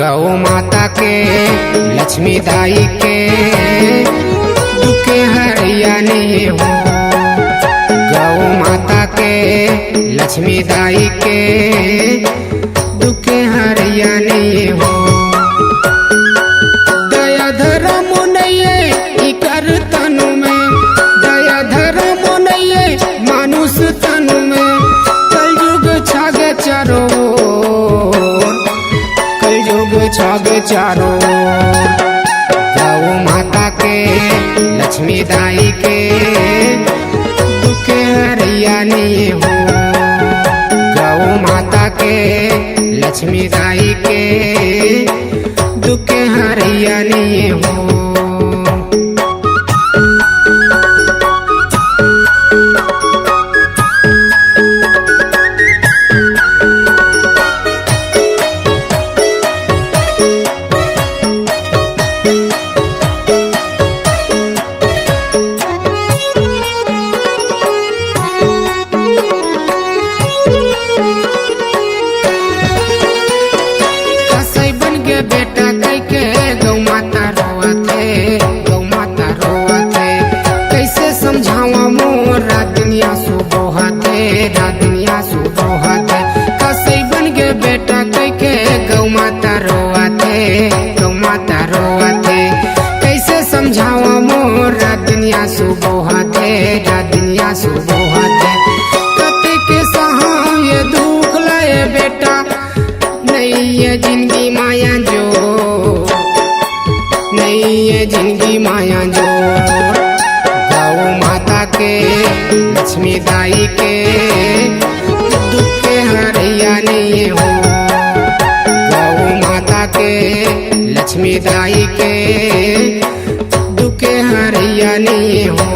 गौ माता के लक्ष्मी दाई के दुखे हरिया नहीं हो। गौ माता के लक्ष्मी दाई के दुखे हरिया नहीं हो। दया धर्म नहीं कर तनु में, दया धर्म नहीं मानुष तनु में। कलयुग छागे चारो, कलयुग छागे चारो। गौ माता के लक्ष्मी दाई के दुखे हरिया नहीं हो। गौ माता के लक्ष्मी दाई के दुखे हरिया नहीं हो। बेटा कई के गौ माता रोवते, गौ माता रोवते। कैसे समझावा मोरा दुनिया सुबोहते, रा दुनिया सुबोहते। कैसे बन गे बेटा कई के गौ माता रोवते, गौ माता रोवते। कैसे समझावा मोरा दुनिया सुबोहते, रा दुनिया सुबोहते। कते के सहा ये दुख लाए बेटा, नहीं ये जिंदगी माया जो, नहीं ये जिंदगी माया जो। गौ माता के लक्ष्मी दाई के दुखे हरिया नहीं हो। गौ माता के लक्ष्मी दाई के दुखे हरिया नहीं हो।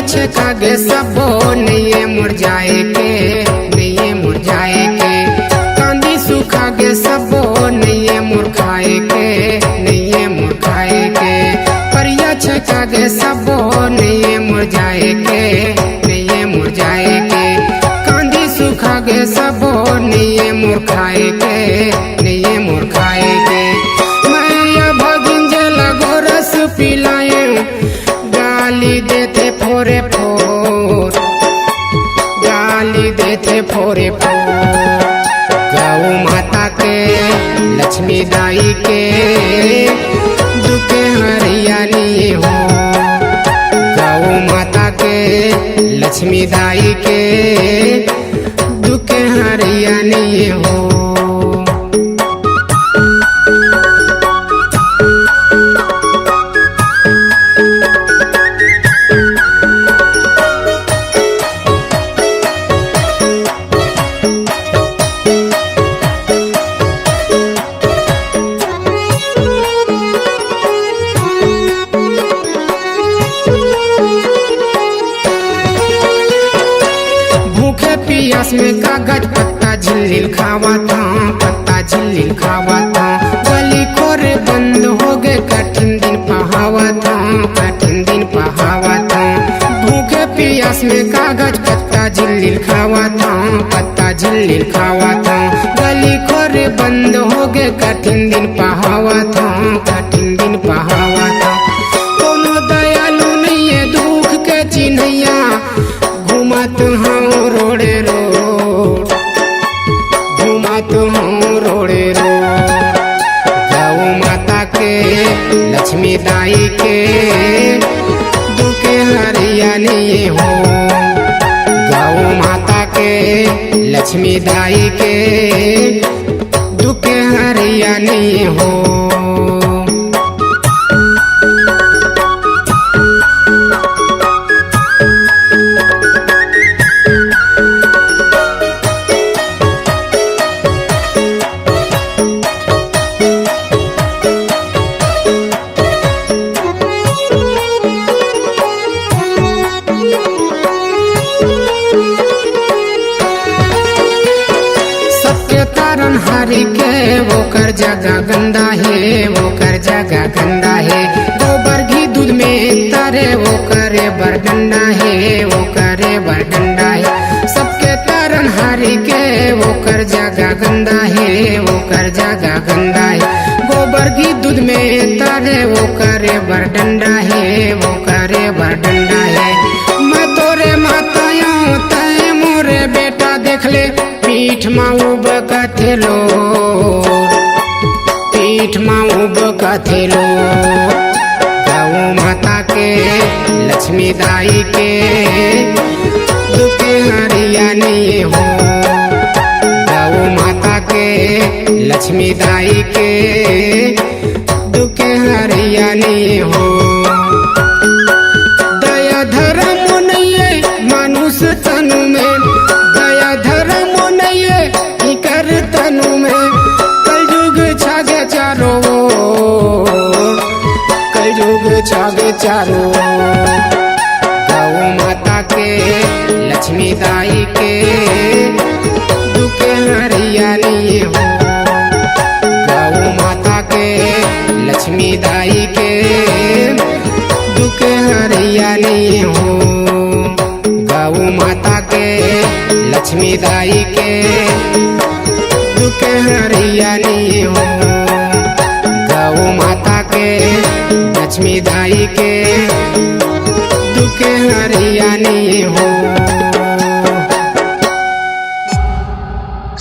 छकागे सबो नहीं मुरझाए के, नहीं मुरझाए के। कांदी सुखागे सबो नहीं मुरखाए के, नहीं मुरखाए के। परिया छकागे सबो नहीं मुरझाए के, नहीं मुरझाए के। कांदी सुखागे सबो नहीं मुरखाए के, नहीं मुरखाए के। मैं भगिन जला गोरस पिलाए, गाली देते फोरे फोर, गाली देते फोरे फोर। गौ माता के लक्ष्मी दाई के दुखे हरिया नहीं हो। गौ माता के लक्ष्मी दाई के दुखे हरिया नहीं हो। पियास में कागज पत्ता झिल्लिल खावा था, पत्ता झिल्लिल खावा था। गली खोरे बंद हो गए, कठिन दिन पहावा था, कठिन दिन पहावा था। भूखे पियास में कागज पत्ता झिल्लिल खावा था, पत्ता झिल्लिल खावा था। गली खोरे बंद हो गए, कठिन दिन पहावा था, कठिन दिन पहावा था। कोनो दयालु नहीं है दुख के चिन्हैया, घुमत हूँ रोड़े रोड, घुमत हूँ रोड़े रोड। गौ माता के लक्ष्मी दाई के दुखे हरिया नहीं हो। गौ माता के लक्ष्मी दाई के दुखे हरिया नहीं हो। तारन हारी के ओकर जगह गंदा है, ओकर जगह गंदा है। गोबर घी दूध में तारे वो करे बरडंडा है, वो करे बरडंडा है। सबके तारन हारी के ओकर जगह गंदा है, ओकर जगह गंदा है। गोबर घी दूध में तारे वो करे बरडंडा है, वो करे बरडंडा है। मैं तोरे मातायों तय मोरे बेटा देख ले, पीठ माऊब कथेलो, पीठ माऊब कथेलो। गौ माता के लक्ष्मी दाई के दुखे हरिया नहीं हो। गौ माता के लक्ष्मी दाई के दुखे हरिया नहीं हो। दया धर्म नहीं मानुष तनु में, दया धर्म नहीं कर तनु में। कलयुग छागे चारो, कलयुग छागे चारो। गौ माता के लक्ष्मी दाई के दुखे हरिया नहीं हो। गौ माता के लक्ष्मी दाई के दुखे हरिया नहीं हो। गौ माता के लक्ष्मी दाई के दुखे हरिया नहीं हो। गौ माता के लक्ष्मी दाई के दुखे हरिया नहीं हो।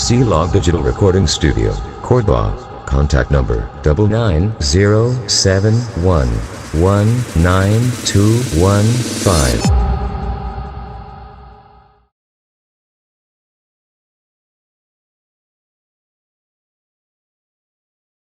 C-Log Digital Recording Studio, Cordoba. Contact number 99071192115.